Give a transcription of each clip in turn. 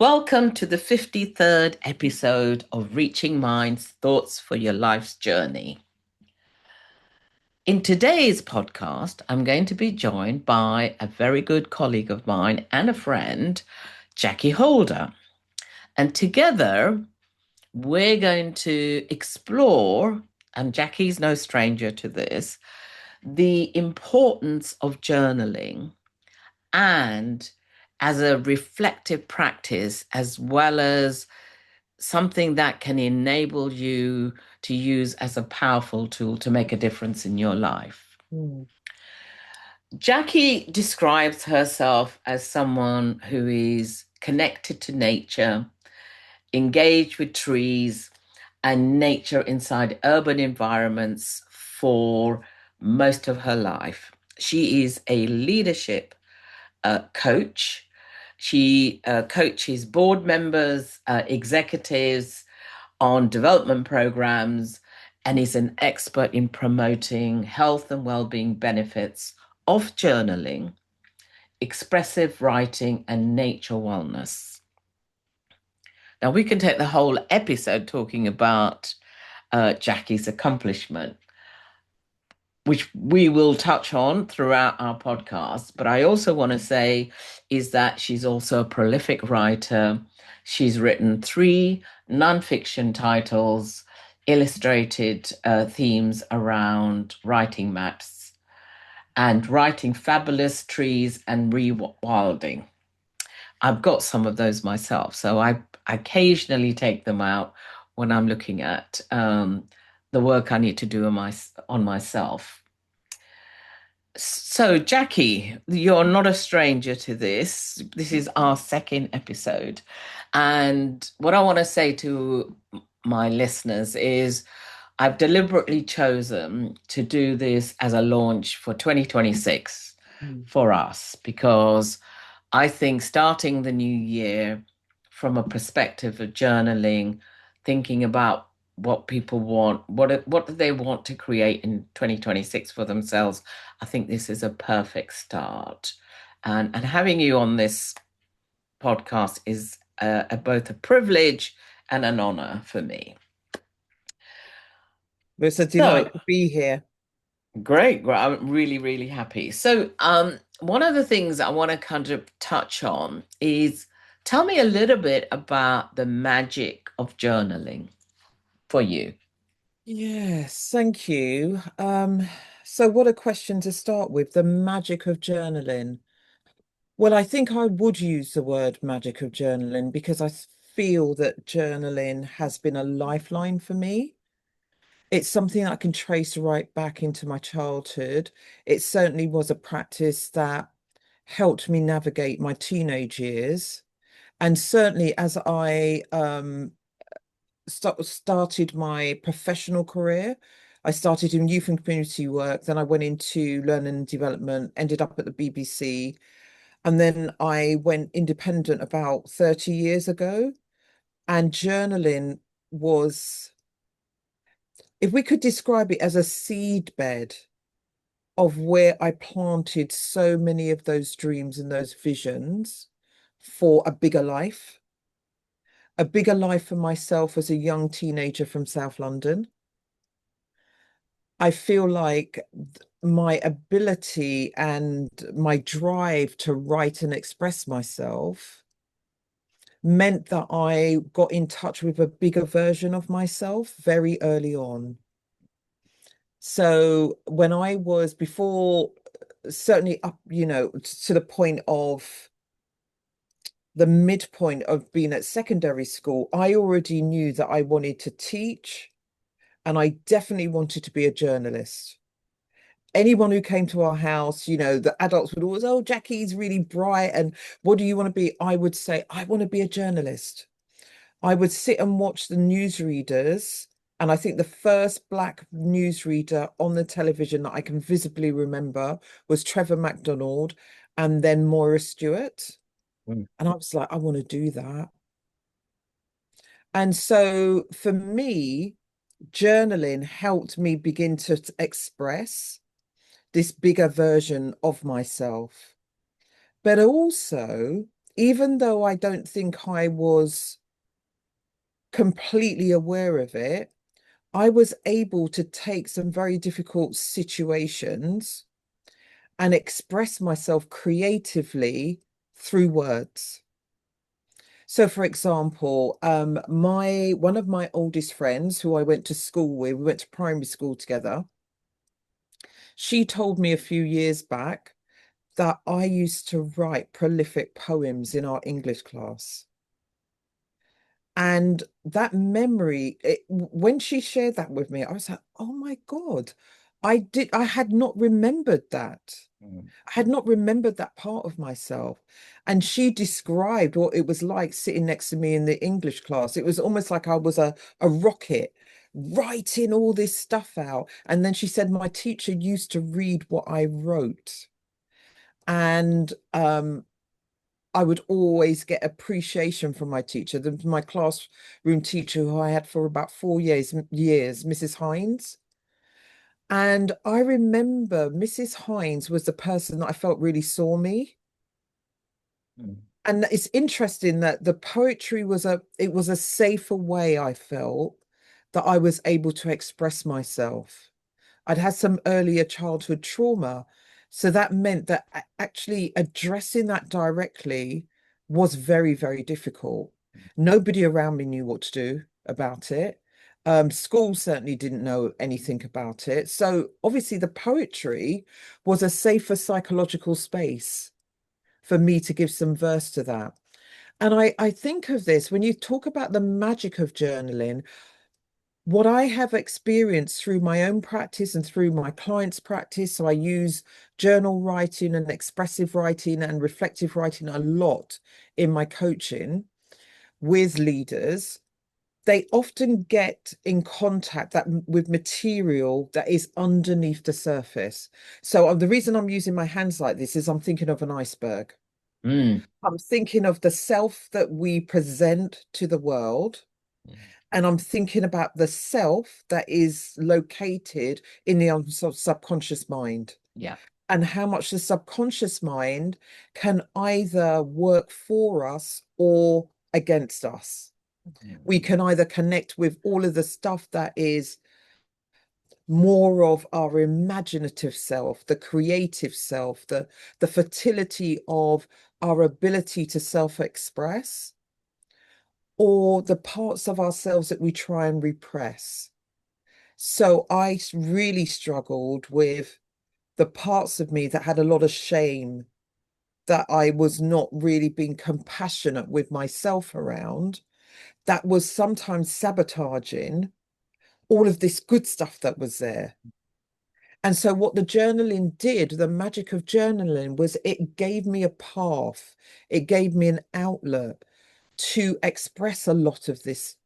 Welcome to the 53rd episode of Reaching Minds Thoughts for Your Life's Journey. In today's podcast, I'm going to be joined by a very good colleague of mine and a friend, Jackee Holder. And together, we're going to explore, and Jackie's no stranger to this, the importance of journaling and as a reflective practice, as well as something that can enable you to use as a powerful tool to make a difference in your life. Mm. Jackee describes herself as someone who is connected to nature, engaged with trees and nature inside urban environments for most of her life. She is a leadership coach. She coaches board members, executives on development programs, and is an expert in promoting health and well-being benefits of journaling, expressive writing, and nature wellness. Now, we can take the whole episode talking about Jackee's accomplishment, which we will touch on throughout our podcast. But I also want to say is that she's also a prolific writer. She's written 3 nonfiction titles, illustrated themes around writing maps, and writing fabulous trees and rewilding. I've got some of those myself, so I occasionally take them out when I'm looking at the work I need to do on myself. So, Jackee, you're not a stranger to this. This is our second episode. And what I want to say to my listeners is I've deliberately chosen to do this as a launch for 2026 Mm. for us because I think starting the new year from a perspective of journaling, thinking about what people want, what do they want to create in 2026 for themselves, I think this is a perfect start. And having you on this podcast is both a privilege and an honor for me. It's a So delight to be here. great. Well, I'm really, really happy. So, one of the things I want to kind of touch on is tell me a little bit about the magic of journaling for you. Yes, thank you. So what a question to start with, the magic of journaling. Well, I think I would use the word magic of journaling because I feel that journaling has been a lifeline for me. It's something I can trace right back into my childhood. It certainly was a practice that helped me navigate my teenage years. And certainly as I started my professional career. I started in youth and community work. Then I went into learning and development, ended up at the BBC. And then I went independent about 30 years ago. And journaling was, if we could describe it as a seed bed of where I planted so many of those dreams and those visions for a bigger life for myself as a young teenager from South London. I feel like my ability and my drive to write and express myself meant that I got in touch with a bigger version of myself very early on. So when I was before, certainly up, to the point of the midpoint of being at secondary school, I already knew that I wanted to teach and I definitely wanted to be a journalist. Anyone who came to our house, the adults would always, oh, Jackee's really bright. And what do you want to be? I would say, I want to be a journalist. I would sit and watch the newsreaders. And I think the first Black newsreader on the television that I can visibly remember was Trevor MacDonald and then Moira Stewart. Mm. And I was like, I want to do that. And so for me, journaling helped me begin to express this bigger version of myself. But also, even though I don't think I was completely aware of it, I was able to take some very difficult situations and express myself creatively through words. So, for example, my one of my oldest friends who I went to school with, we went to primary school together. She told me a few years back that I used to write prolific poems in our English class. And that memory, when she shared that with me, I was like, oh my God, I had not remembered that. Mm. I had not remembered that part of myself. And she described what it was like sitting next to me in the English class. It was almost like I was a rocket writing all this stuff out. And then she said, my teacher used to read what I wrote. And I would always get appreciation from my teacher, my classroom teacher, who I had for about 4 years, Mrs. Hines. And I remember Mrs. Hines was the person that I felt really saw me. Mm. And it's interesting that the poetry was a safer way, I felt, that I was able to express myself. I'd had some earlier childhood trauma. So that meant that actually addressing that directly was very, very difficult. Nobody around me knew what to do about it. School certainly didn't know anything about it. So obviously, the poetry was a safer psychological space for me to give some verse to that. And I think of this when you talk about the magic of journaling, what I have experienced through my own practice and through my clients' practice. So I use journal writing and expressive writing and reflective writing a lot in my coaching with leaders. They often get in contact with material that is underneath the surface. So the reason I'm using my hands like this is I'm thinking of an iceberg. Mm. I'm thinking of the self that we present to the world. Mm. And I'm thinking about the self that is located in the subconscious mind Yeah. and how much the subconscious mind can either work for us or against us. Mm. We can either connect with all of the stuff that is more of our imaginative self, the creative self, the fertility of our ability to self-express, or the parts of ourselves that we try and repress. So I really struggled with the parts of me that had a lot of shame, that I was not really being compassionate with myself around, that was sometimes sabotaging all of this good stuff that was there. And so, what the journaling did, the magic of journaling, was it gave me a path, it gave me an outlet to express a lot of this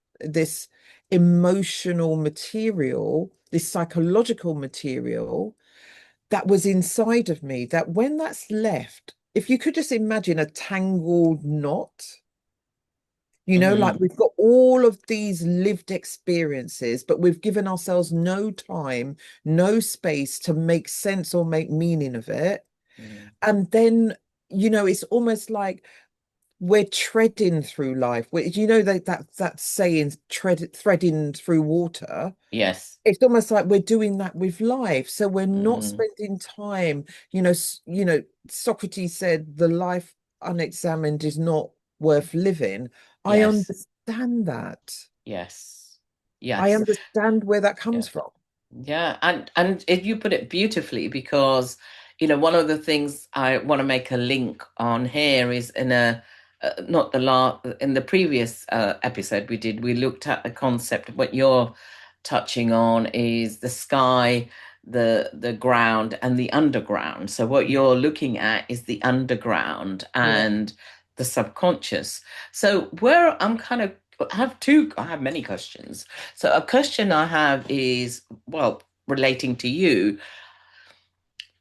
emotional material, this psychological material that was inside of me. That when that's left, if you could just imagine a tangled knot, like Mm. we've got all of these lived experiences, but we've given ourselves no time, no space to make sense or make meaning of it. Mm. And then, it's almost like we're treading through life. That saying, threading through water. Yes. It's almost like we're doing that with life. So we're not Mm. spending time, Socrates said the life unexamined is not worth living. I Yes. understand that. Yes. I Yes. understand where that comes Yes. from. Yeah, and you put it beautifully because one of the things I want to make a link on here is in a not the last in the previous episode we looked at the concept of what you're touching on is the sky, the ground, and the underground. So what you're looking at is the underground Yeah. and the subconscious. So where I'm kind of I have many questions. So a question I have is, well, relating to you,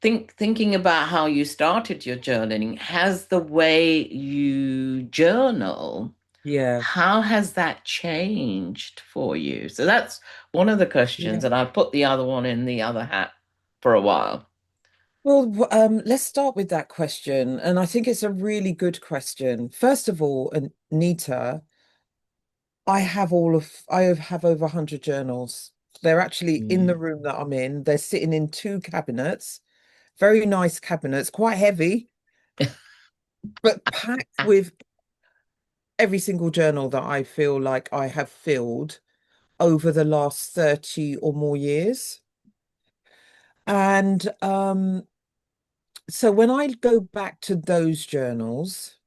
thinking about how you started your journaling, has the way you journal, Yeah. how has that changed for you? So that's one of the questions, Yeah. and I put the other one in the other hat for a while. Well, let's start with that question. And I think it's a really good question. First of all, Anita, I have over 100 journals. They're actually in the Mm. room that I'm in. They're sitting in two cabinets, very nice cabinets, quite heavy, but packed with every single journal that I feel like I have filled over the last 30 or more years. And so when I go back to those journals,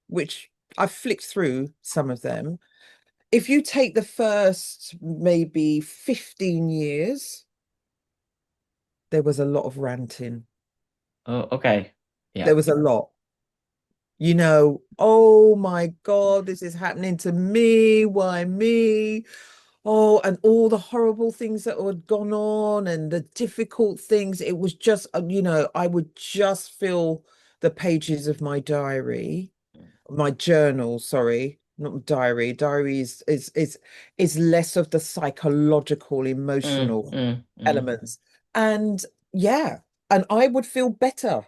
which I've flicked through some of them, if you take the first maybe 15 years, there was a lot of ranting. Oh, okay. Yeah. There was a lot. Oh my God, this is happening to me. Why me? Oh, and all the horrible things that had gone on and the difficult things. It was just, I would just fill the pages of my journal, sorry, not diary. Diary is less of the psychological, Mm, emotional mm, mm. elements. And yeah, and I would feel better.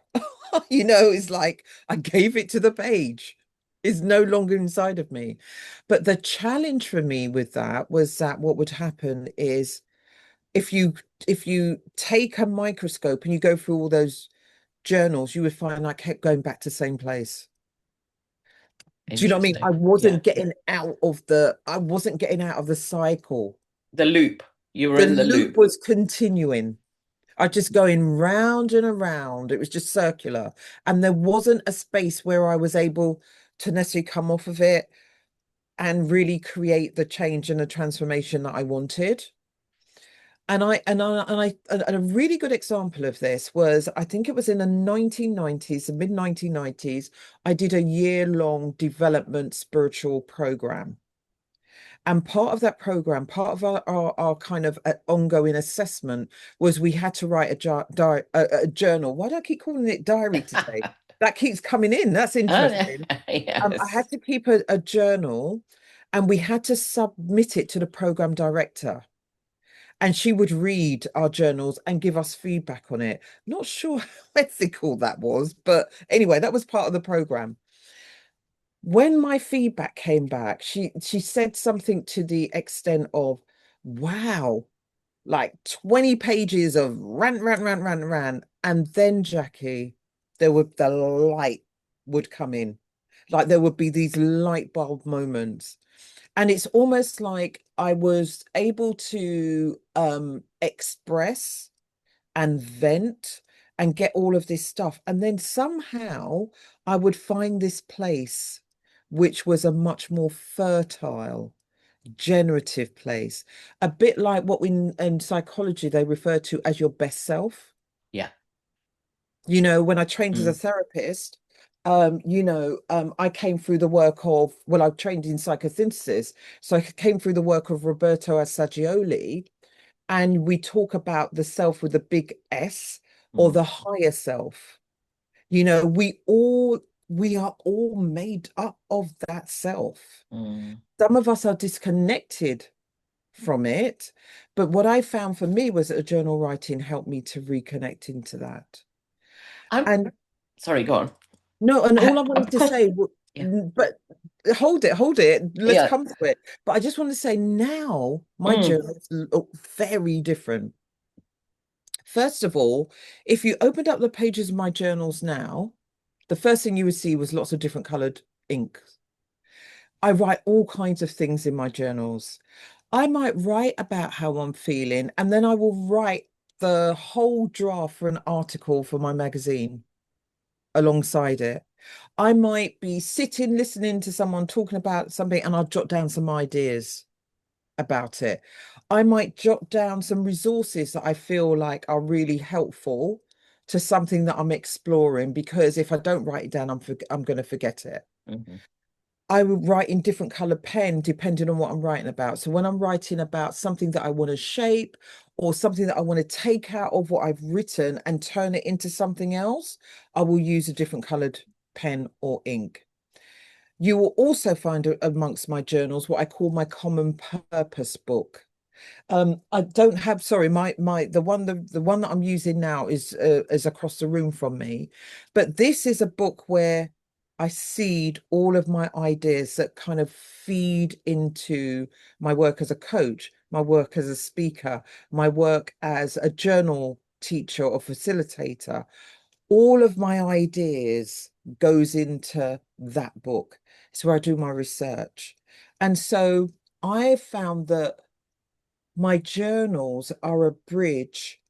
It's like I gave it to the page. It's no longer inside of me. But the challenge for me with that was that what would happen is if you if you take a microscope and you go through all those journals, you would find I kept going back to the same place. Do you know what I mean? Interesting. Yeah. I wasn't getting out of the cycle. The loop. You were The in the loop loop. was continuing. I just going round and around. It was just circular. And there wasn't a space where I was able to necessarily come off of it and really create the change and the transformation that I wanted. And a really good example of this was, I think it was in the 1990s, the mid 1990s, I did a year-long development spiritual program. And part of that program, part of our kind of ongoing assessment was we had to write a journal. Why do I keep calling it diary today? That keeps coming in. That's Oh, interesting. I had yes. to keep a journal and we had to submit it to the program director. And she would read our journals and give us feedback on it. Not sure how ethical that was, but anyway, that was part of the program. When my feedback came back, she said something to the extent of, wow, like 20 pages of rant, rant, rant, rant, rant. And then, Jackee, the light would come in. Like there would be these light bulb moments. And it's almost like I was able to express and vent and get all of this stuff. And then somehow I would find this place which was a much more fertile, generative place, a bit like what we in psychology they refer to as your best self. Yeah. When I trained as a Mm, therapist, I came through the work of, well, I trained in psychosynthesis. So I came through the work of Roberto Assagioli, and we talk about the self with a big S or mm, the higher self. We are all made up of that self. mm. Some of us are disconnected from it, but what I found for me was that journal writing helped me to reconnect into that. I'm And sorry, go on. no, and all I A wanted to question. say, Yeah. but hold it, let's Yeah. come to it. But I just want to say now my Mm, journals look very different. First of all, if you opened up the pages of my journals now, the first thing you would see was lots of different colored ink. I write all kinds of things in my journals. I might write about how I'm feeling, and then I will write the whole draft for an article for my magazine alongside it. I might be sitting listening to someone talking about something, and I'll jot down some ideas about it. I might jot down some resources that I feel like are really helpful to something that I'm exploring, because if I don't write it down, I'm going to forget it. mhm, I would write in different color pen depending on what I'm writing about. So when I'm writing about something that I want to shape or something that I want to take out of what I've written and turn it into something else, I will use a different colored pen or ink. You will also find amongst my journals what I call my common purpose book. I don't have, sorry, my the one that I'm using now is across the room from me. But this is a book where I seed all of my ideas that kind of feed into my work as a coach, my work as a speaker, my work as a journal teacher or facilitator. All of my ideas goes into that book. It's where I do my research. And so I found that my journals are a bridge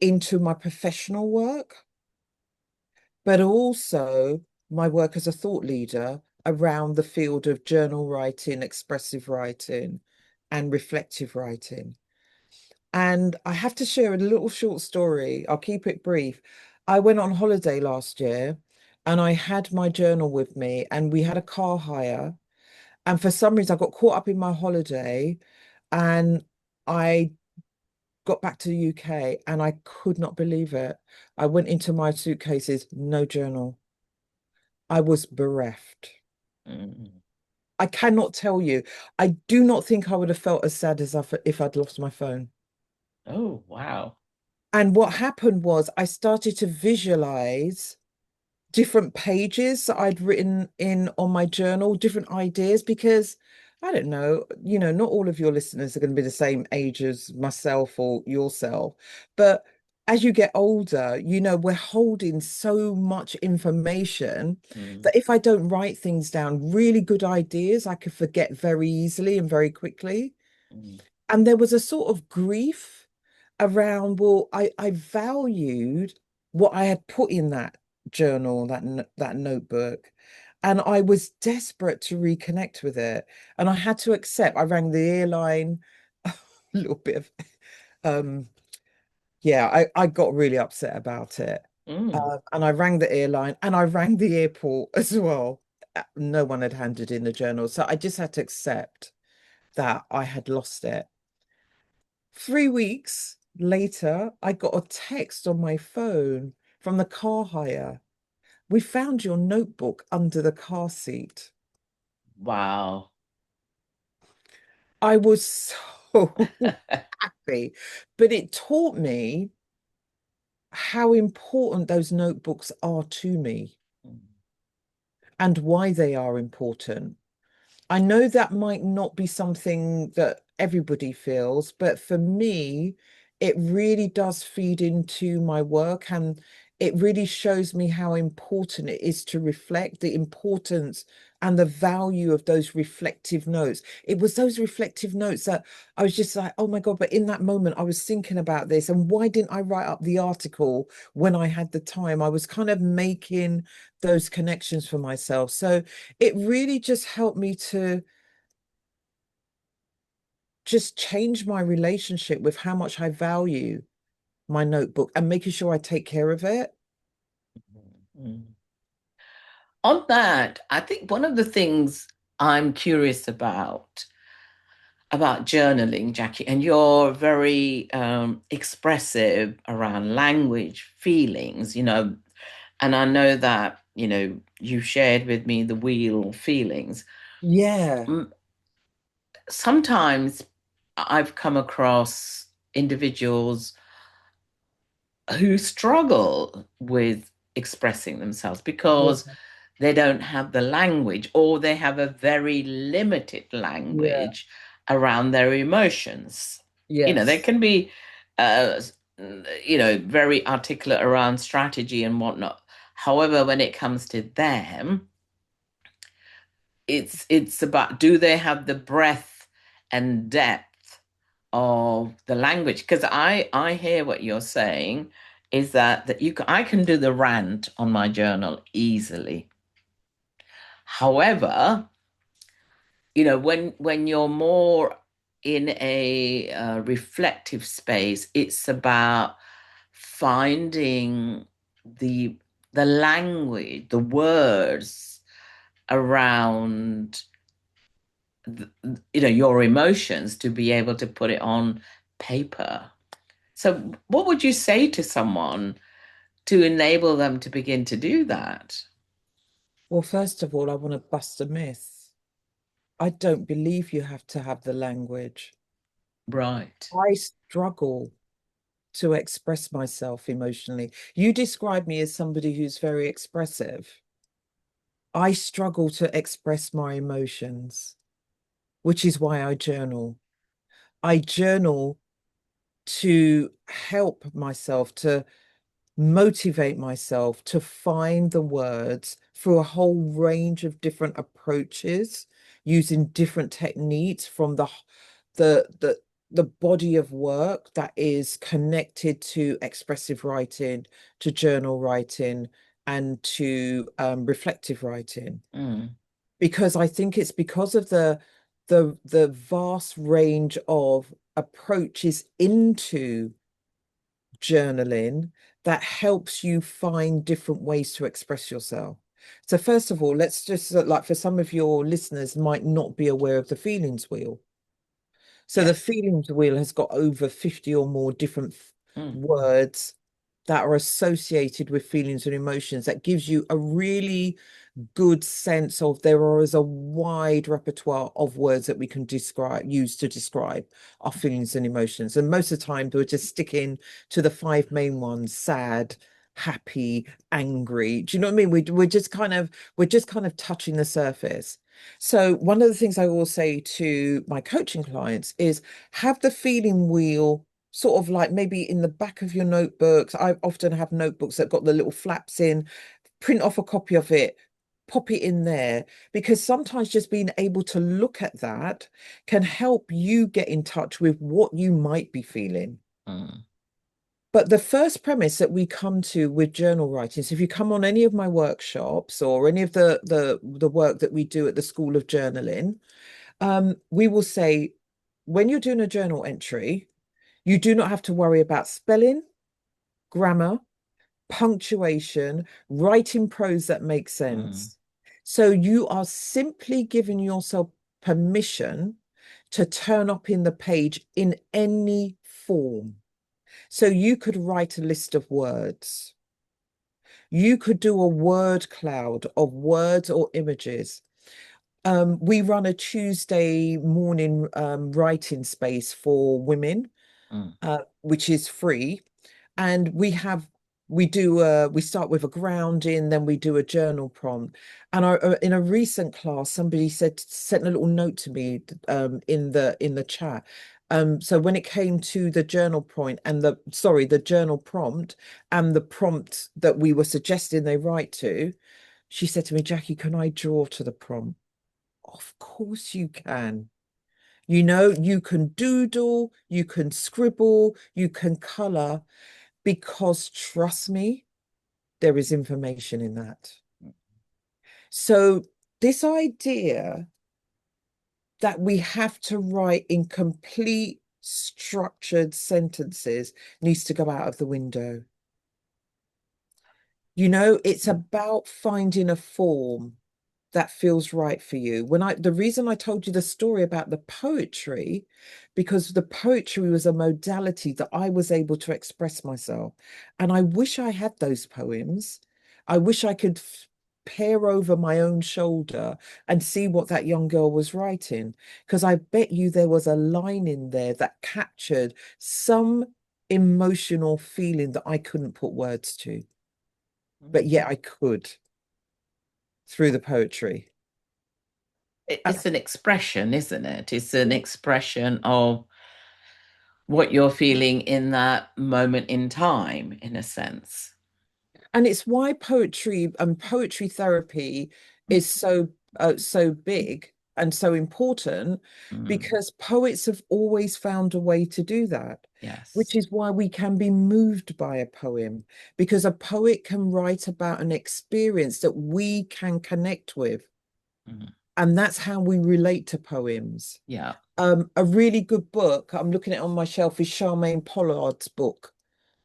into my professional work, but also my work as a thought leader around the field of journal writing, expressive writing, and reflective writing. And I have to share a little short story. I'll keep it brief. I went on holiday last year and I had my journal with me, and we had a car hire. And for some reason, I got caught up in my holiday and I got back to the UK and I could not believe it. I went into my suitcases, no journal. I was bereft. Mm. I cannot tell you. I do not think I would have felt as sad as if I'd lost my phone. Oh, wow. And what happened was I started to visualize different pages that I'd written in on my journal, different ideas, because I don't know, not all of your listeners are going to be the same age as myself or yourself. But as you get older, we're holding so much information Mm, that if I don't write things down, really good ideas, I could forget very easily and very quickly. mm, And there was a sort of grief around, well, I valued what I had put in that journal, that notebook, and I was desperate to reconnect with it. And I had to accept. I rang the airline, a little bit of, um, yeah, I got really upset about it. mm. And I rang the airline and I rang the airport as well. No one had handed in the journal, so I just had to accept that I had lost it. 3 weeks later, I got a text on my phone from the car hire. We found your notebook under the car seat. Wow. I was so happy, but it taught me how important those notebooks are to me Mm, and why they are important. I know that might not be something that everybody feels, but for me, it really does feed into my work, and it really shows me how important it is to reflect, the importance and the value of those reflective notes. It was those reflective notes that I was just like, oh my God, but in that moment, I was thinking about this. And why didn't I write up the article when I had the time? I was kind of making those connections for myself. So it really just helped me to just change my relationship with how much I value my notebook and making sure I take care of it. mm. On that, I think one of the things I'm curious about journaling, Jackee, and you're very expressive around language, feelings, and I know that, you shared with me the wheel of feelings. Yeah, Mm, Sometimes I've come across individuals who struggle with expressing themselves yeah, because they don't have the language, or they have a very limited yeah, language around their emotions. They yes. can be, uh, very articulate around strategy and whatnot. However, when it comes to them, it's about, do they have the breadth and depth of the language? Because I hear what you're saying is that I can do the rant on my journal easily. However, when you're more in a reflective space, it's about finding the the language, the words around your emotions to be able to put it on paper. So, what would you say to someone to enable them to begin to do that? Well, first of all, I want to bust a myth. I don't believe you have to have the language. Right. I struggle to express myself emotionally. You describe me as somebody who's very expressive. I struggle to express my emotions, which is why I journal. I journal to help myself, to motivate myself to find the words through a whole range of different approaches, using different techniques from the the the body of work that is connected to expressive writing, to journal writing, and to reflective writing. Mm, Because I think it's because of the vast range of approaches into journaling that helps you find different ways to express yourself. So first of all, let's just like for some of your listeners might not be aware of the feelings wheel. So the yes. feelings wheel has got over 50 or more different Mm, words that are associated with feelings and emotions that gives you a really good sense of there is a wide repertoire of words that we can use to describe our feelings and emotions. And most of the time we're just sticking to the five main ones: sad, happy, angry. Do you know what I mean? We're just kind of touching the surface. So one of the things I will say to my coaching clients is have the feeling wheel sort of like maybe in the back of your notebooks. I often have notebooks that got the little flaps in, print off a copy of it, pop it in there, because sometimes just being able to look at that can help you get in touch with what you might be feeling. mm, But the first premise that we come to with journal writing, so if you come on any of my workshops or any of the work that we do at the School of Journaling, we will say when you're doing a journal entry, you do not have to worry about spelling, grammar, punctuation, writing prose that makes mm, sense. So you are simply giving yourself permission to turn up in the page in any form. So you could write a list of words. You could do a word cloud of words or images. We run a Tuesday morning writing space for women, mm, which is free. And we start with a grounding, then we do a journal prompt. And in a recent class, somebody sent a little note to me in the chat. So when it came to the journal point and the journal prompt and the prompt that we were suggesting they write to, she said to me, Jackie, can I draw to the prompt? Of course you can. You can doodle, you can scribble, you can color, because trust me, there is information in that. So, this idea that we have to write in complete structured sentences needs to go out of the window. It's mm, about finding a form that feels right for you. The reason I told you the story about the poetry, because the poetry was a modality that I was able to express myself. And I wish I had those poems. I wish I could peer over my own shoulder and see what that young girl was writing, because I bet you there was a line in there that captured some emotional feeling that I couldn't put words to, but mm. yet I could through the poetry. It's an expression, isn't it? It's an expression of what you're feeling in that moment in time, in a sense. And it's why poetry and poetry therapy is so big and so important, Mm, because poets have always found a way to do that, which yes. is why we can be moved by a poem, because a poet can write about an experience that we can connect with, Mm, and that's how we relate to poems. yeah. A really good book I'm looking at on my shelf is Charmaine Pollard's book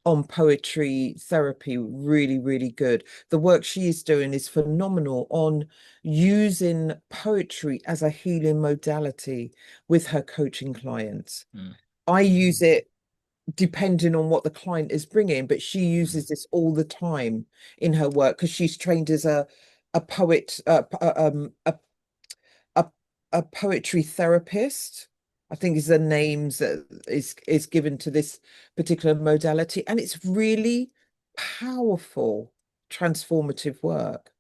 on poetry therapy. Really, really good. The work she is doing is phenomenal on using poetry as a healing modality with her coaching clients. Mm, I use it depending on what the client is bringing, but she mm, uses this all the time in her work because she's trained as a poet, a, a poetry therapist. I think is the names that is given to this particular modality. And it's really powerful, transformative work.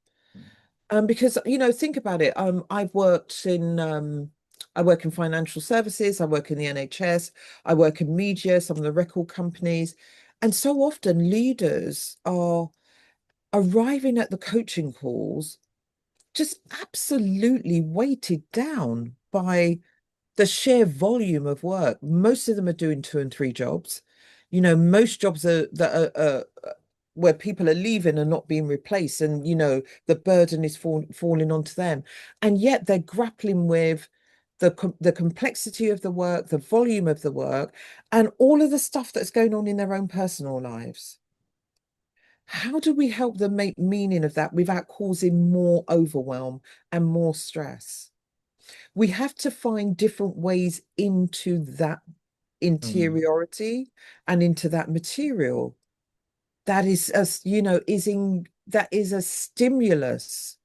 Because, think about it. I work in financial services, I work in the NHS, I work in media, some of the record companies. And so often leaders are arriving at the coaching calls just absolutely weighted down by the sheer volume of work. Most of them are doing two and three jobs. Most jobs where people are leaving and not being replaced, and the burden is falling onto them, and yet they're grappling with the complexity of the work, the volume of the work, and all of the stuff that's going on in their own personal lives. How do we help them make meaning of that without causing more overwhelm and more stress? We have to find different ways into that Mm. interiority and into that material that is as is in that is a stimulus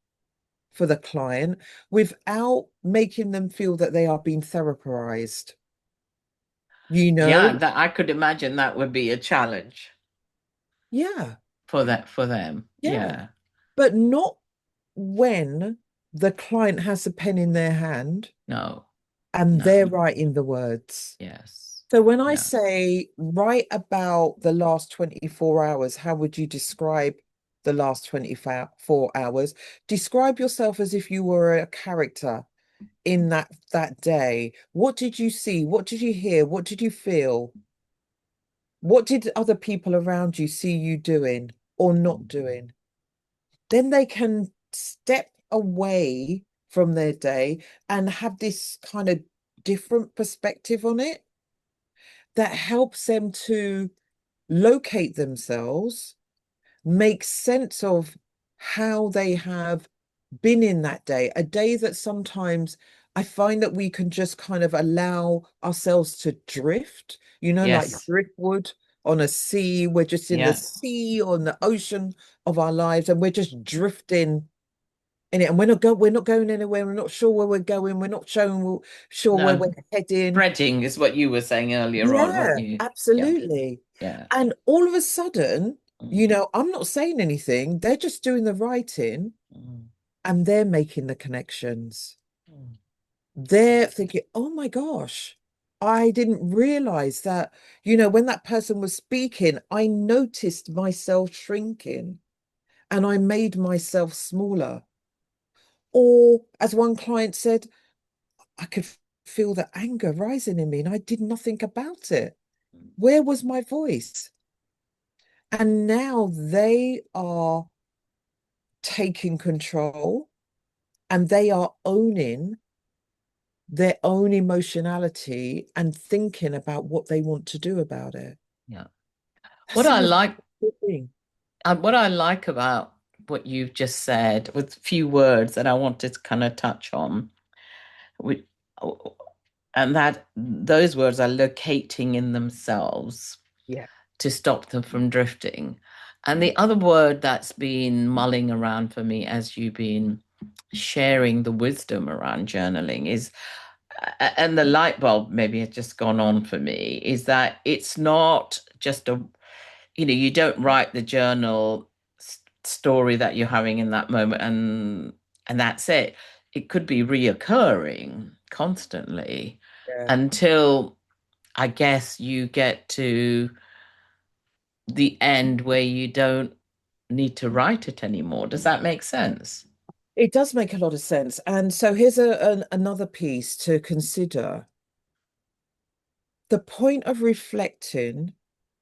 for the client without making them feel that they are being therapized. you Yeah, know that I could imagine that would be a challenge yeah, for them. yeah, Yeah. but not when the client has a pen in their hand No. and No. they're writing the words. Yes. So when I Yeah. say write about the last 24 hours, how would you describe the last 24 hours? Describe yourself as if you were a character in that day. What did you see? What did you hear? What did you feel? What did other people around you see you doing or not doing? Then they can step away from their day and have this kind of different perspective on it that helps them to locate themselves, make sense of how they have been in that day, a day that sometimes I find that we can just kind of allow ourselves to drift, like Yes. driftwood on a sea. We're just in the Yeah. sea or in the ocean of our lives, and we're just drifting in it. And we're not going anywhere. We're not sure where we're going. We're not sure where we're No. heading. Spreading is what you were saying earlier on, weren't Yeah, you? Yeah. absolutely. Yeah. And all of a sudden, Mm. I'm not saying anything. They're just doing the writing Mm. and they're making the connections. Mm. They're thinking, oh my gosh, I didn't realize that, when that person was speaking, I noticed myself shrinking and I made myself smaller. Or as one client said, I could feel the anger rising in me and I did nothing about it. Where was my voice? And now they are taking control and they are owning their own emotionality and thinking about what they want to do about it. Yeah. That's What the I most like important thing. what I like about what you've just said with a few words that I wanted to kind of touch on, we, and that those words are locating in themselves Yeah. to stop them from drifting. And the other word that's been mulling around for me as you've been sharing the wisdom around journaling is, and the light bulb maybe has just gone on for me, is that it's not just you don't write the journal story that you're having in that moment and that's it. It could be reoccurring constantly Yeah. until I guess you get to the end where you don't need to write it anymore. Does that make sense? It does make a lot of sense. And so here's another piece to consider. The point of reflecting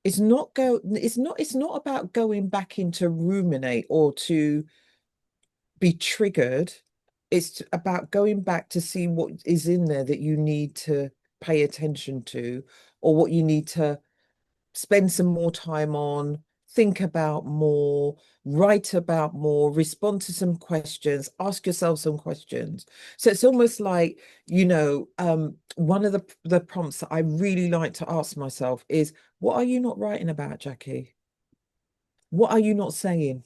it's not about going back into ruminate or to be triggered. It's about going back to see what is in there that you need to pay attention to, or what you need to spend some more time on, think about more, write about more, respond to some questions, ask yourself some questions. So it's almost like, one of the prompts that I really like to ask myself is, what are you not writing about, Jackee? What are you not saying?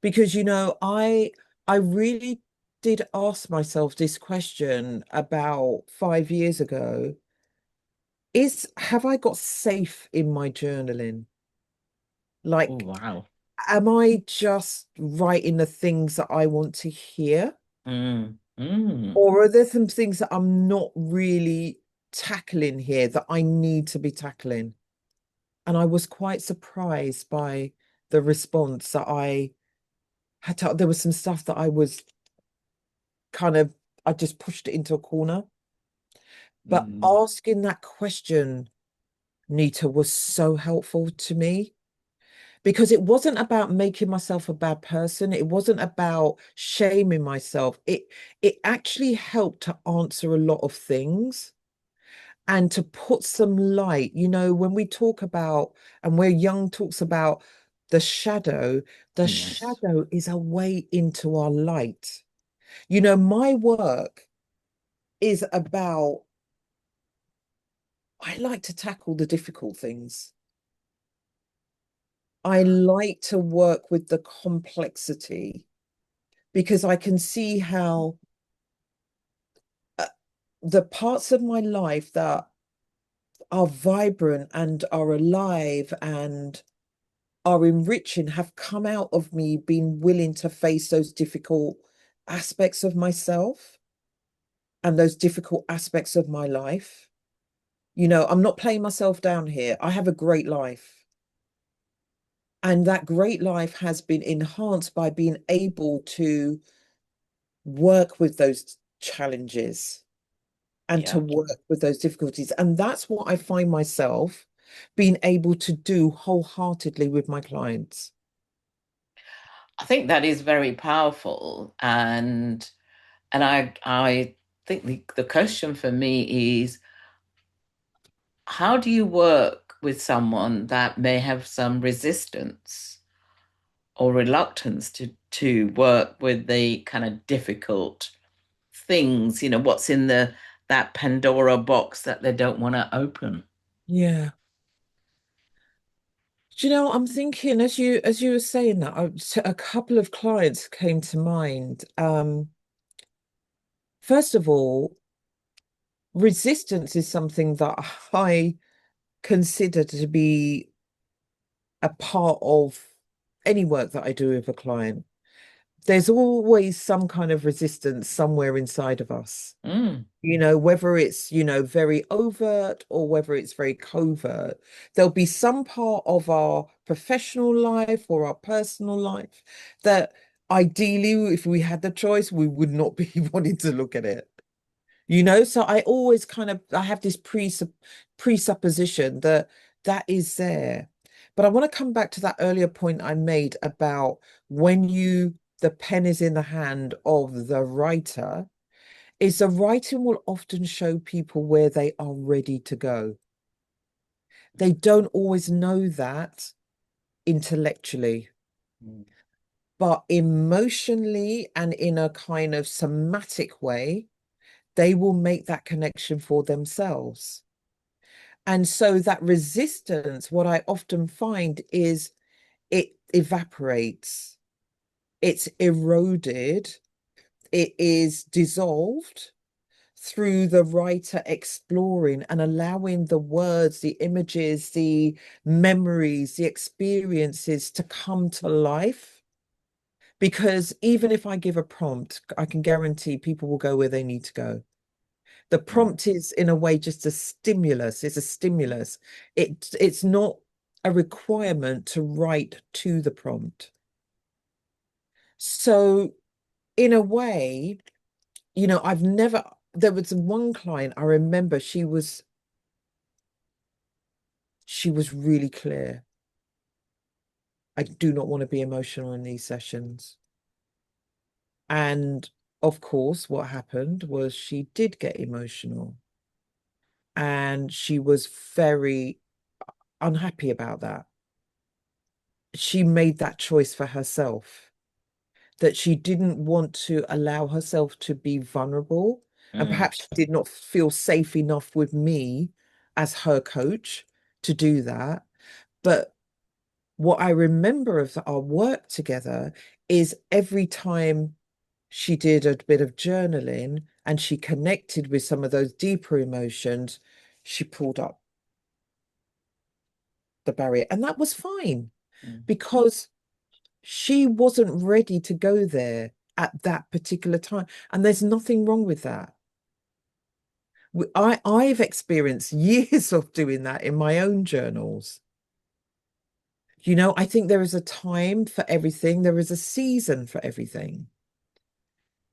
Because I really did ask myself this question about 5 years ago is, have I got safe in my journaling? Oh, Like, wow. am I just writing the things that I want to hear? Mm, mm, Or are there some things that I'm not really tackling here that I need to be tackling? And I was quite surprised by the response that I had to, there was some stuff that I was kind of, I just pushed it into a corner. But mm. asking that question, Nita, was so helpful to me because it wasn't about making myself a bad person. It wasn't about shaming myself. It actually helped to answer a lot of things and to put some light. You know, when we talk about, and where Young talks about the Yes. shadow is a way into our light. You know, my work is about, I like to tackle the difficult things. I like to work with the complexity because I can see how uh, the parts of my life that are vibrant and are alive and are enriching have come out of me being willing to face those difficult aspects of myself and those difficult aspects of my life. You know, I'm not playing myself down here. I have a great life. And that great life has been enhanced by being able to work with those challenges and to Yeah. work with those difficulties. And that's what I find myself being able to do wholeheartedly with my clients. I think that is very powerful. And I think the question for me is, how do you work with someone that may have some resistance or reluctance to work with the kind of difficult things, what's in the that Pandora box that they don't want to open? Yeah. Do you know, I'm thinking as you were saying that, a couple of clients came to mind. First of all, resistance is something that I consider to be a part of any work that I do with a client. There's always some kind of resistance somewhere inside of us. Mm, You know, whether it's, very overt or whether it's very covert, there'll be some part of our professional life or our personal life that ideally, if we had the choice, we would not be wanting to look at it. So I always I have this presupposition that that is there. But I want to come back to that earlier point I made about when the pen is in the hand of the writer, is the writing will often show people where they are ready to go. They don't always know that intellectually, mm, but emotionally and in a kind of somatic way, they will make that connection for themselves. And so that resistance, what I often find is it evaporates, it's eroded, it is dissolved through the writer exploring and allowing the words, the images, the memories, the experiences to come to life. Because even if I give a prompt, I can guarantee people will go where they need to go. The mm. prompt is in a way just a stimulus. It's a stimulus. It's not a requirement to write to the prompt. So in a way, I've never, there was one client I remember, she was really clear. I do not want to be emotional in these sessions. And of course, what happened was she did get emotional and she was very unhappy about that. She made that choice for herself, that she didn't want to allow herself to be vulnerable. And Mm. perhaps she did not feel safe enough with me as her coach to do that. But what I remember of our work together is every time she did a bit of journaling and she connected with some of those deeper emotions, she pulled up the barrier. And that was fine Mm. because she wasn't ready to go there at that particular time. And there's nothing wrong with that. I've experienced years of doing that in my own journals. I think there is a time for everything, there is a season for everything,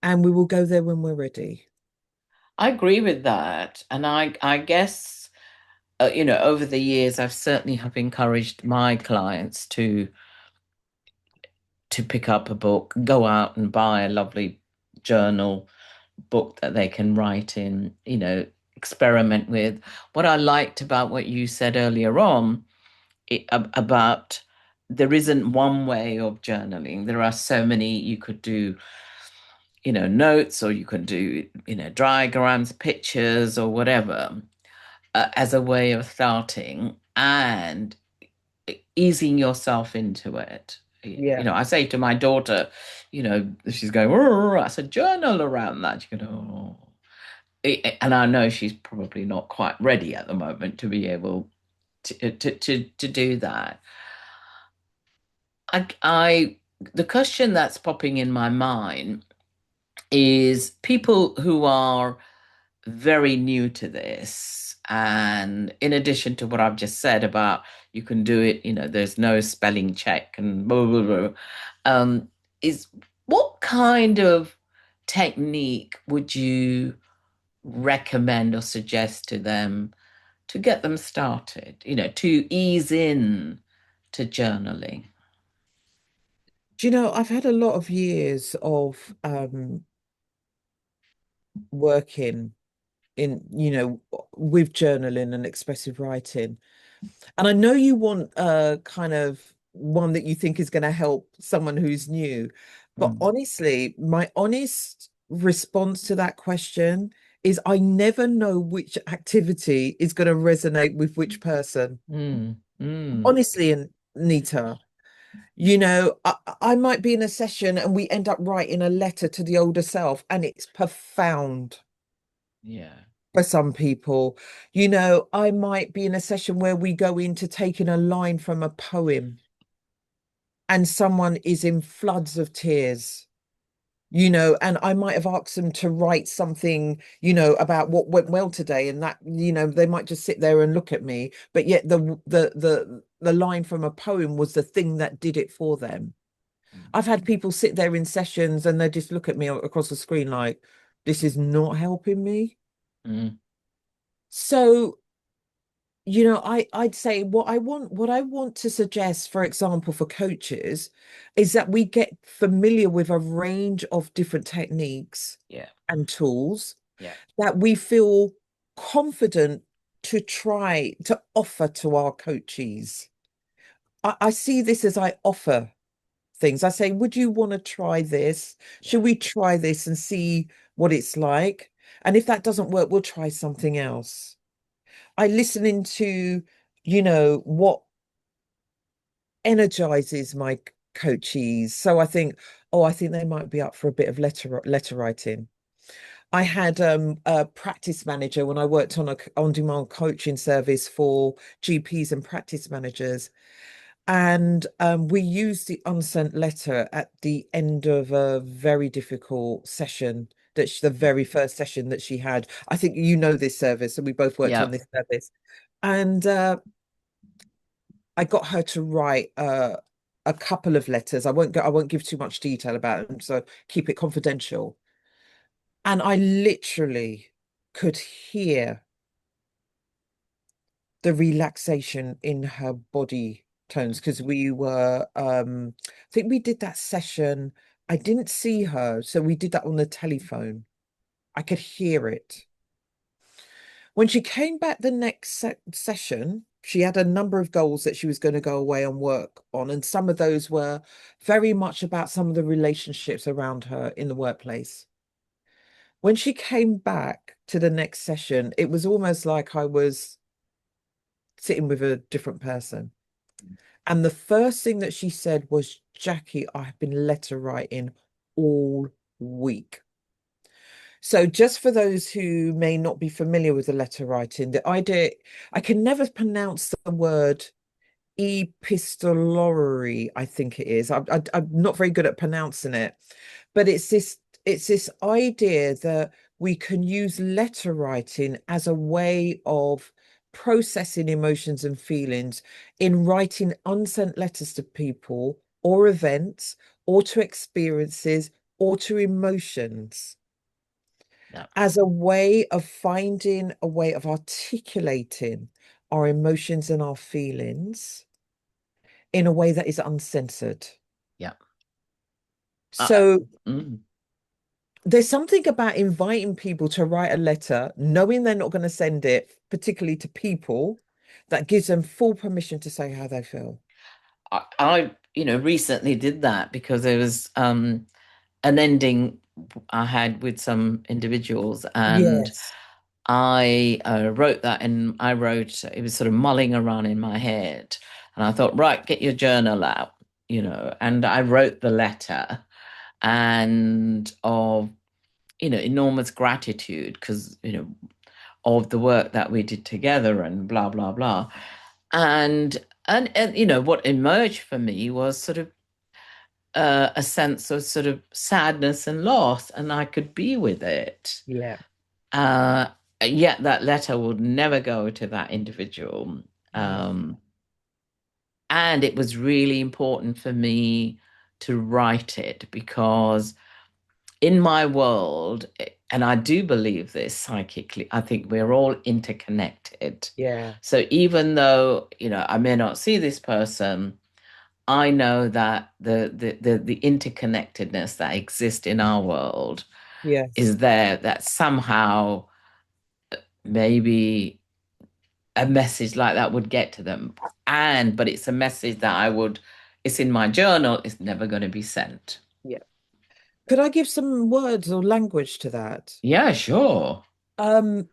and we will go there when we're ready. I agree with that. And I guess, over the years, I've certainly have encouraged my clients to pick up a book, go out and buy a lovely journal book that they can write in, experiment with. What I liked about what you said earlier on about there isn't one way of journaling. There are so many you could do, notes, or you can do, diagrams, pictures, or whatever, as a way of starting and easing yourself into it. Yeah. I say to my daughter, she's going, "Oh," I said, journal around that. You go, oh. And I know she's probably not quite ready at the moment to be able to do that. The question that's popping in my mind is people who are very new to this. And in addition to what I've just said about you can do it, there's no spelling check and blah, blah, blah, um, is what kind of technique would you recommend or suggest to them to get them started, to ease in to journaling? I've had a lot of years of working in, with journaling and expressive writing. And I know you want a kind of one that you think is going to help someone who's new. But Mm, honestly, my honest response to that question is I never know which activity is going to resonate with which person. mm, mm. Honestly, and Nita, I might be in a session and we end up writing a letter to the older self, and it's profound Yeah. for some people. I might be in a session where we go into taking a line from a poem and someone is in floods of tears. And I might have asked them to write something, about what went well today, and that, they might just sit there and look at me, but yet the line from a poem was the thing that did it for them. Mm, I've had people sit there in sessions and they just look at me across the screen like, this is not helping me. mm. So, I'd say what I want to suggest, for example, for coaches, is that we get familiar with a range of different techniques Yeah. and tools Yeah. that we feel confident to try to offer to our coachees. I see this as I offer things. I say, would you want to try this? Should Yeah. we try this and see what it's like? And if that doesn't work, we'll try something else. I listen into, what energizes my coachees. So I think, oh, I think they might be up for a bit of letter writing. I had a practice manager when I worked on a on-demand coaching service for GPs and practice managers. And we used the unsent letter at the end of a very difficult session, the very first session that she had. I think you know this service, and we both worked on Yeah. this service. And I got her to write a couple of letters. I won't give too much detail about them, so keep it confidential. And I literally could hear the relaxation in her body tones because we were I think we did that session. I didn't see her, so we did that on the telephone. I could hear it. When she came back the next session, she had a number of goals that she was going to go away and work on, and some of those were very much about some of the relationships around her in the workplace. When she came back to the next session, it was almost like I was sitting with a different person. And the first thing that she said was, Jackee, I've been letter writing all week. So, just for those who may not be familiar with the letter writing, the idea, I can never pronounce the word epistolary, I think it is. I'm not very good at pronouncing it, but it's this idea that we can use letter writing as a way of processing emotions and feelings in writing unsent letters to people or events or to experiences or to emotions Yeah. as a way of finding a way of articulating our emotions and our feelings in a way that is uncensored. Yeah. Uh, So mm, there's something about inviting people to write a letter, knowing they're not going to send it, particularly to people, that gives them full permission to say how they feel. I recently did that because there was an ending I had with some individuals, and Yes. I wrote that, and I wrote it was sort of mulling around in my head, and I thought, right, get your journal out, and I wrote the letter, and of enormous gratitude because of the work that we did together and blah blah blah, and what emerged for me was sort of a sense of sort of sadness and loss, and I could be with it. Yeah. Uh, Yet that letter would never go to that individual. Yeah. Um, and it was really important for me to write it because in my world, and I do believe this psychically, I think we're all interconnected. Yeah. So even though, I may not see this person, I know that the interconnectedness that exists in our world Yes. is there, that somehow maybe a message like that would get to them. But it's a message that it's in my journal, it's never going to be sent. Yeah. Could I give some words or language to that? Yeah, sure. Um,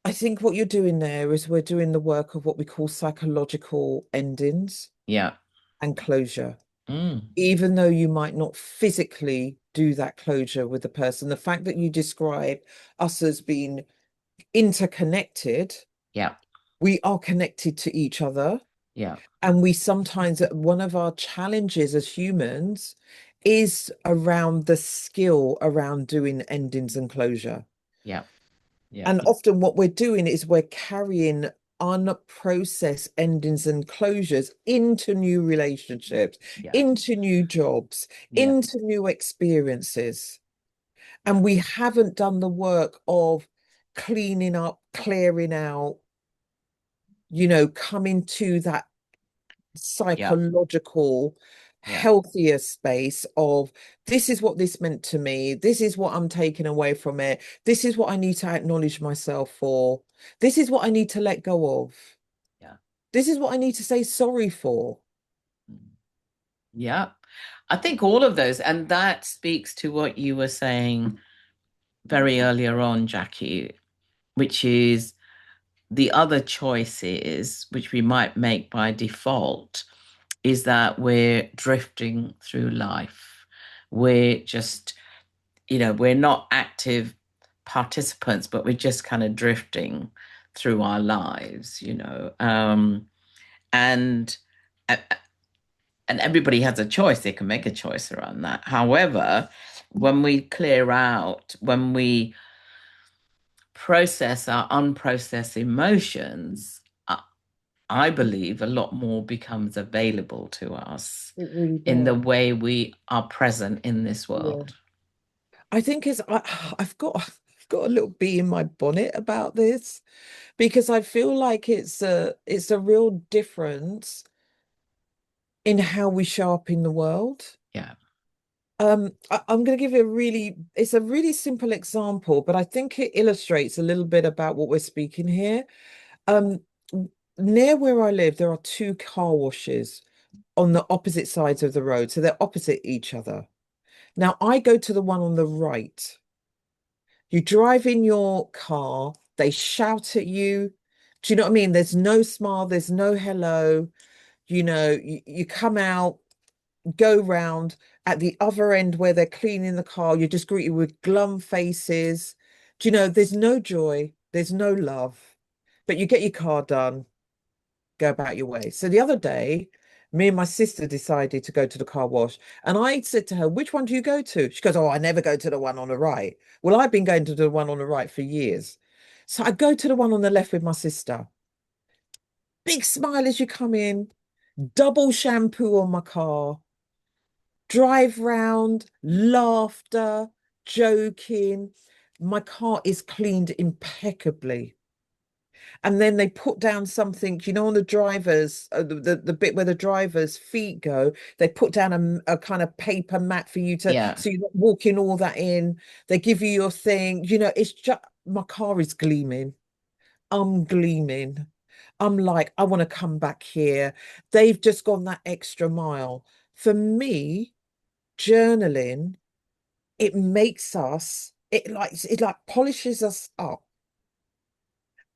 I think what you're doing there is we're doing the work of what we call psychological endings Yeah. and closure. Mm. Even though you might not physically do that closure with the person, the fact that you describe us as being interconnected, Yeah. we are connected to each other. Yeah. And we sometimes, one of our challenges as humans is around the skill around doing endings and closure. Yeah. Yeah. And often what we're doing is we're carrying unprocessed endings and closures into new relationships, Yeah. into new jobs, Yeah. into new experiences. And we haven't done the work of cleaning up, clearing out, coming to that Yeah. psychological, Yeah. healthier space of this is what this meant to me. This is what I'm taking away from it. This is what I need to acknowledge myself for. This is what I need to let go of. Yeah. This is what I need to say sorry for. Mm. Yeah. I think all of those, and that speaks to what you were saying very earlier on, Jackie, which is the other choices which we might make by default is that we're drifting through life. We're just, we're not active participants, but we're just kind of drifting through our lives. And and everybody has a choice. They can make a choice around that. However, when we clear out, when we process our unprocessed emotions, I believe a lot more becomes available to us It really in the does. way we are present in this Yeah. world. I think I've got a little bee in my bonnet about this because I feel like it's a real difference in how we show up in the world. Yeah, I'm going to give you it's a really simple example, but I think it illustrates a little bit about what we're speaking here. Um, Near where I live, there are two car washes on the opposite sides of the road, so they're opposite each other. Now, I go to the one on the right. You drive in your car, they shout at you. Do you know what I mean? There's no smile, there's no hello. You come out, go round, At the other end where they're cleaning the car, you're just greeted with glum faces. Do you know, there's no joy, there's no love, but you get your car done, go about your way. So the other day, me and my sister decided to go to the car wash. And I said to her, which one do you go to? She goes, oh, I never go to the one on the right. Well, I've been going to the one on the right for years. So I go to the one on the left with my sister. Big smile as you come in, double shampoo on my car, drive round, laughter, joking. My car is cleaned impeccably. And then they put down something, you know, on the drivers, the bit where the driver's feet go, they put down a kind of paper mat for you to, Yeah. so you're not walking all that in. They give you your thing, you know, it's just, my car is gleaming. I'm gleaming. I'm like, I want to come back here. They've just gone that extra mile. For me, journaling, it like polishes us up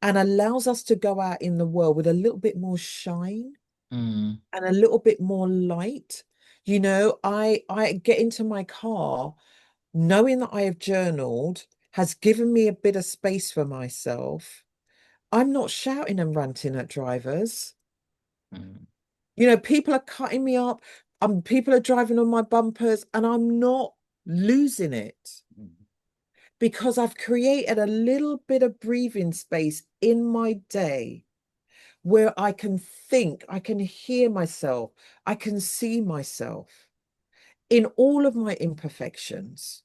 and allows us to go out in the world with a little bit more shine Mm, and a little bit more light. You know, I get into my car knowing that I have journaled has given me a bit of space for myself. I'm not shouting and ranting at drivers. mm, You know, people are cutting me up. People are driving on my bumpers, and I'm not losing it mm, because I've created a little bit of breathing space in my day where I can think, I can hear myself, I can see myself in all of my imperfections.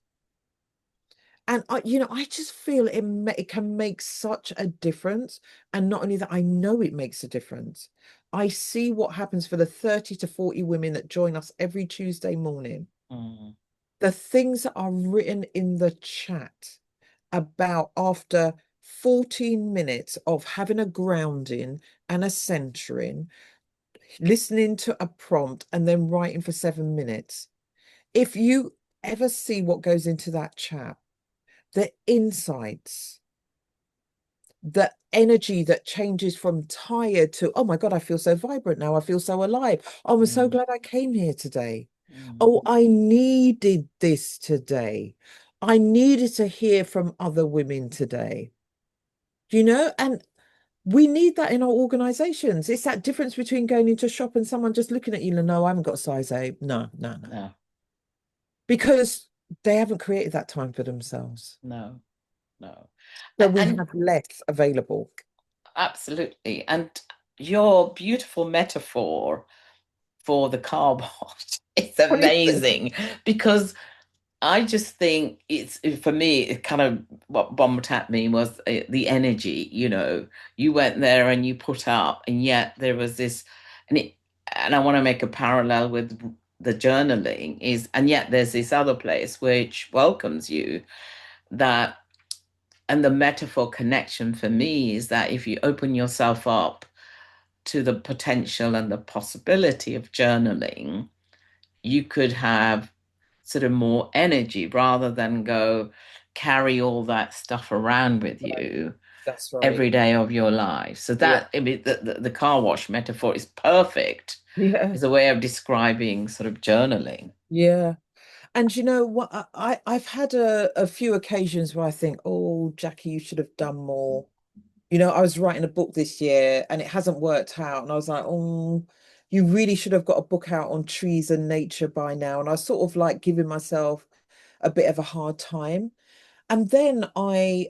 And I just feel it can make such a difference. And not only that, I know it makes a difference. I see what happens for the 30 to 40 women that join us every Tuesday morning. mm, The things that are written in the chat about after 14 minutes of having a grounding and a centering, listening to a prompt, and then writing for 7 minutes. If you ever see what goes into that chat, the insights, the energy that changes from tired to, oh my God, I feel so vibrant now. I feel so alive. Oh, I'm so mm, glad I came here today. mm, Oh, I needed this today. I needed to hear from other women today, and we need that in our organizations. It's that difference between going into a shop and someone just looking at you and no, I haven't got a size 8. No, no, no. no, Because they haven't created that time for themselves. no, no. So we And have less available. absolutely. And your beautiful metaphor for the car wash is Honestly. amazing because I just think it's for me, it kind of what bombed at me was the energy, you went there and you put up, and yet there was this, and and I want to make a parallel with the journaling and yet there's this other place which welcomes you that, and the metaphor connection for me is that if you open yourself up to the potential and the possibility of journaling, you could have sort of more energy rather than go carry all that stuff around with Right. you That's right. every day of your life. So Yeah. that, I mean, the car wash metaphor is perfect Yeah. as a way of describing sort of journaling. Yeah. And you know what? I've had a few occasions where I think, oh, Jackie, you should have done more. I was writing a book this year and it hasn't worked out. And I was like, oh, you really should have got a book out on trees and nature by now. And I was sort of like giving myself a bit of a hard time. And then I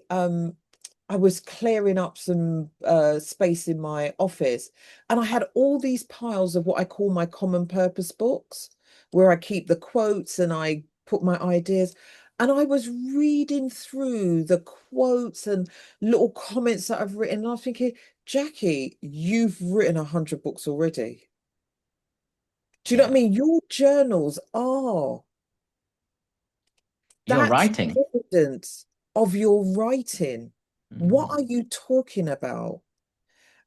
was clearing up some space in my office and I had all these piles of what I call my common purpose books where I keep the quotes and I put my ideas. And I was reading through the quotes and little comments that I've written. And I was thinking, Jackie, you've written 100 books already. Do you know what I Yeah. mean? Your journals are You're that's writing. evidence of your writing. What are Mm. you talking about?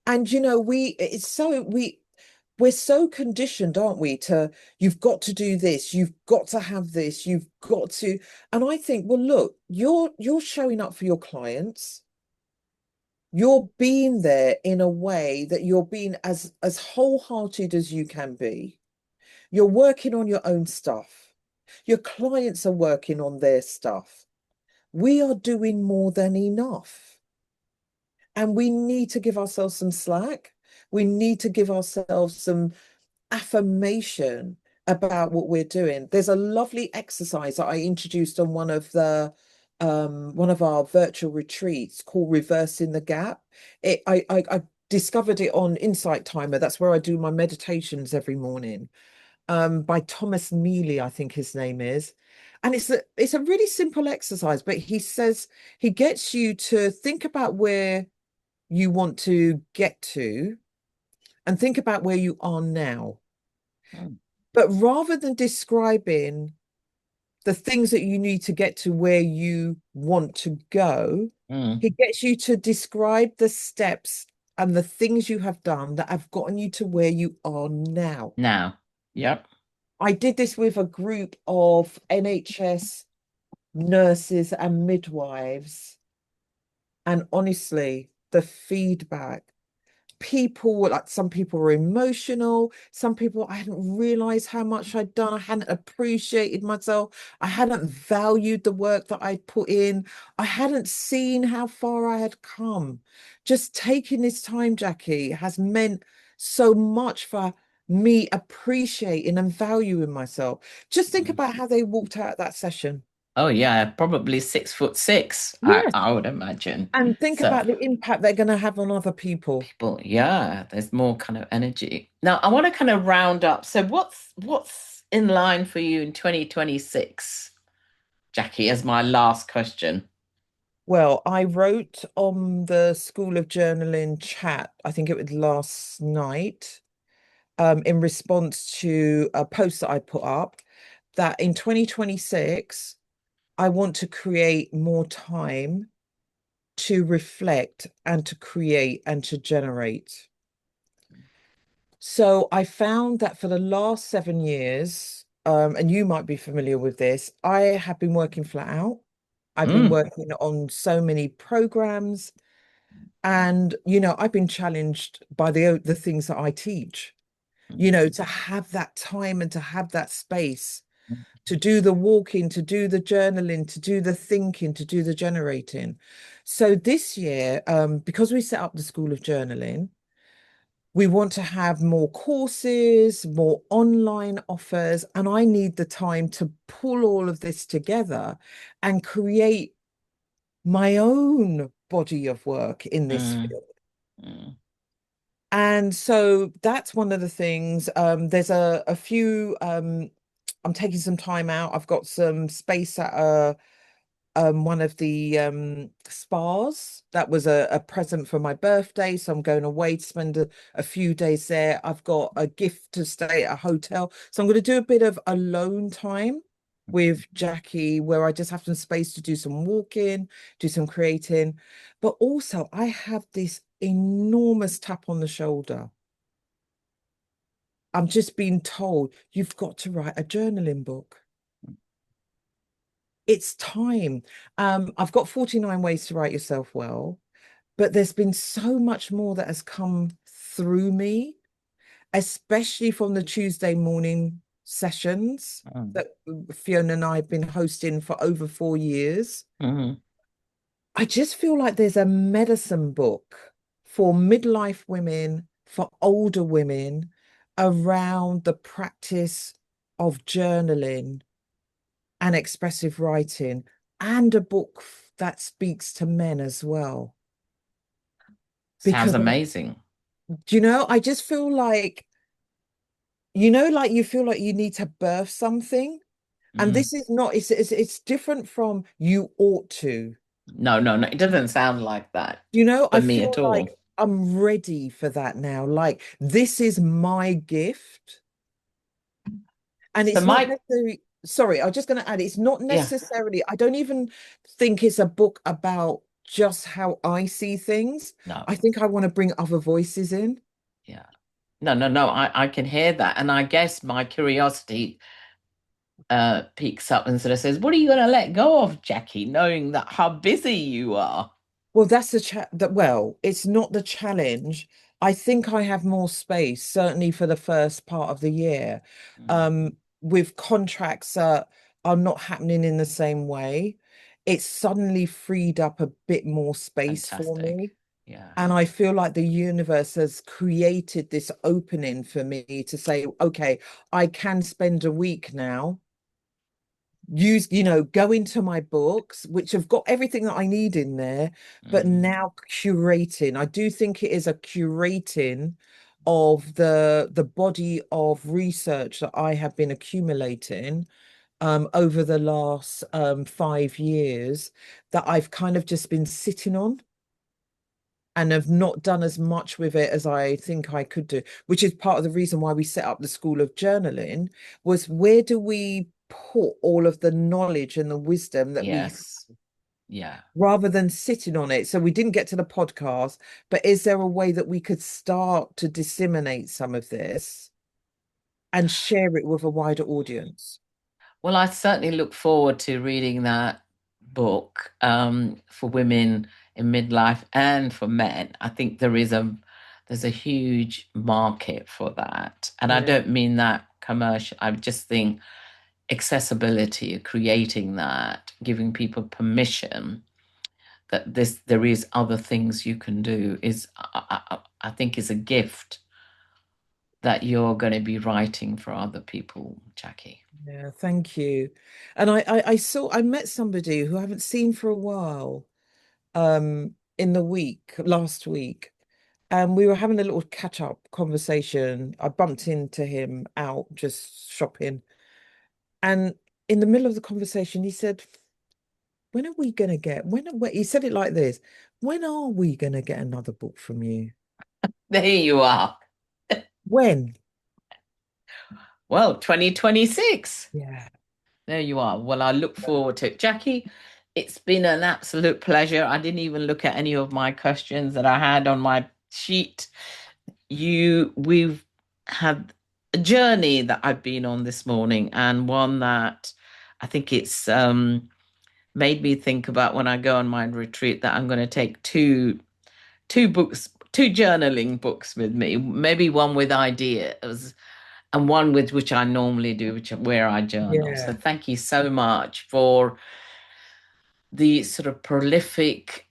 And we're so conditioned, aren't we, to you've got to do this, you've got to have this, you've got to. And I think, well, look, you're showing up for your clients. You're being there in a way that you're being as wholehearted as you can be. You're working on your own stuff. Your clients are working on their stuff. We are doing more than enough. And we need to give ourselves some slack. We need to give ourselves some affirmation about what we're doing. There's a lovely exercise that I introduced on one of our virtual retreats called Reversing the Gap. I discovered it on Insight Timer. That's where I do my meditations every morning. By Thomas Neely, I think his name is. And it's a really simple exercise, but he says he gets you to think about where you want to get to and think about where you are now. Mm. But rather than describing the things that you need to get to where you want to go, Mm. he gets you to describe the steps and the things you have done that have gotten you to where you are now. Now, yep. I did this with a group of NHS nurses and midwives, and honestly, the feedback, people, like some people were emotional, some people, I hadn't realized how much I'd done, I hadn't appreciated myself, I hadn't valued the work that I'd put in, I hadn't seen how far I had come. Just taking this time, Jackee, has meant so much for me appreciating and valuing myself. Just think Mm. about how they walked out that session. Oh yeah, probably 6'6", Yes. I would imagine. And think So about the impact they're going to have on other people. people, yeah, there's more kind of energy. Now I want to kind of round up. So what's in line for you in 2026, Jackee, as my last question? Well, I wrote on the School of Journaling chat, I think it was last night, in response to a post that I put up, that in 2026, I want to create more time to reflect and to create and to generate. So I found that for the last 7 years, and you might be familiar with this, I have been working flat out. I've been Mm. working on so many programs. And, I've been challenged by the things that I teach, to have that time and to have that space, to do the walking, to do the journaling, to do the thinking, to do the generating. So this year, because we set up the School of Journaling, we want to have more courses, more online offers, and I need the time to pull all of this together and create my own body of work in this Mm. field. Mm. And so that's one of the things. There's a few. I'm taking some time out. I've got some space at one of the spas. That was a present for my birthday, so I'm going away to spend a few days there. I've got a gift to stay at a hotel, so I'm going to do a bit of alone time with Jackee, where I just have some space to do some walking, do some creating, but also I have this enormous tap on the shoulder. I'm just being told you've got to write a journaling book. It's time. I've got 49 ways to write yourself well, but there's been so much more that has come through me, especially from the Tuesday morning sessions Mm. that Fiona and I have been hosting for over 4 years. Mm. I just feel like there's a medicine book for midlife women, for older women, around the practice of journaling and expressive writing, and a book that speaks to men as well. Sounds Because, amazing. I just feel like, like you feel like you need to birth something. And Mm. this is not, it's different from you ought to. No, no, no. It doesn't sound like that for I me at feel like all. I'm ready for that now. Like, this is my gift. And So it's not my, necessarily, sorry, I was just going to add, it's not yeah, necessarily, I don't even think it's a book about just how I see things. no, I think I want to bring other voices in. yeah. No, no, no. I can hear that. And I guess my curiosity peaks up and sort of says, what are you going to let go of, Jackee, knowing that how busy you are? Well, that's the well, it's not the challenge. I think I have more space, certainly for the first part of the year. Mm. With contracts are not happening in the same way, it's suddenly freed up a bit more space for Fantastic. me. Yeah. And I feel like the universe has created this opening for me to say, okay, I can spend a week now, go into my books, which have got everything that I need in there, but Mm. now curating. I do think it is a curating of the body of research that I have been accumulating over the last 5 years that I've kind of just been sitting on and have not done as much with it as I think I could do, which is part of the reason why we set up the School of Journaling, was where do we put all of the knowledge and the wisdom that we Yes. Yeah. rather than sitting on it. So we didn't get to the podcast, but is there a way that we could start to disseminate some of this and share it with a wider audience? Well, I certainly look forward to reading that book for women in midlife and for men. I think there's a huge market for that. And I Yeah. don't mean that commercial. I just think accessibility, creating that, giving people permission that there is other things you can do is I think is a gift that you're going to be writing for other people, Jackee. Yeah, thank you. And I met somebody who I haven't seen for a while, in the week, last week. And we were having a little catch-up conversation. I bumped into him out just shopping. And in the middle of the conversation, he said, when are we gonna get when he said it like this, when are we gonna get another book from you? There you are. When? Well, 2026. Yeah. There you are. Well, I look forward to it. Jackee, it's been an absolute pleasure. I didn't even look at any of my questions that I had on my sheet. We've had a journey that I've been on this morning, and one that I think it's made me think about when I go on my retreat that I'm going to take two books, two journaling books with me, maybe one with ideas and one with which I normally do, which where I journal. So Yeah. thank you so much for the sort of prolific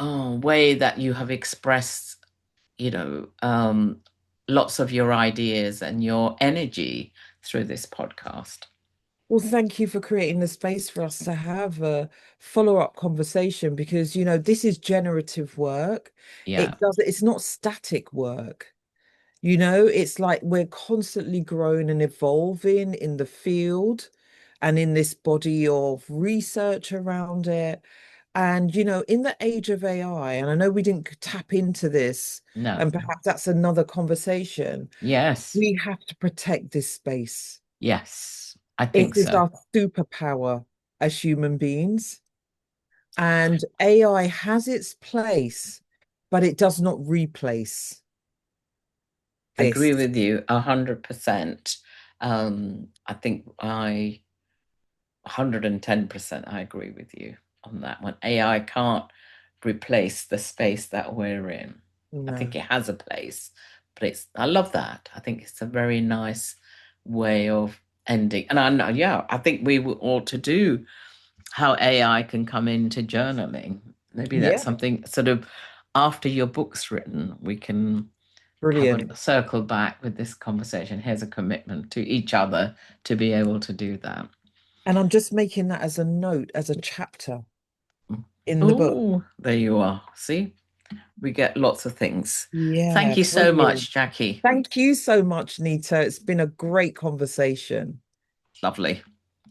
way that you have expressed, you know, lots of your ideas and your energy through this podcast. Well, thank you for creating the space for us to have a follow-up conversation because this is generative work. Yeah, It's not static work. It's like we're constantly growing and evolving in the field and in this body of research around it. And, in the age of AI, and I know we didn't tap into this, no, and perhaps that's another conversation, yes, we have to protect this space. yes, I It think is so. our superpower as human beings. And AI has its place, but it does not replace I agree this. with you 100%. I think 110% I agree with you on that one. AI can't replace the space that we're in. I think No. it has a place, but I love that. I think it's a very nice way of ending. And I know, yeah, I think we ought to do how AI can come into journaling. Maybe that's Yeah, something sort of after your book's written, we can have brilliant. a circle back with this conversation. Here's a commitment to each other to be able to do that. And I'm just making that as a note, as a chapter in the book. Oh, there you are. See, we get lots of things. Yeah, Thank you so brilliant. much, Jackee. Thank you so much, Nita. It's been a great conversation. Lovely.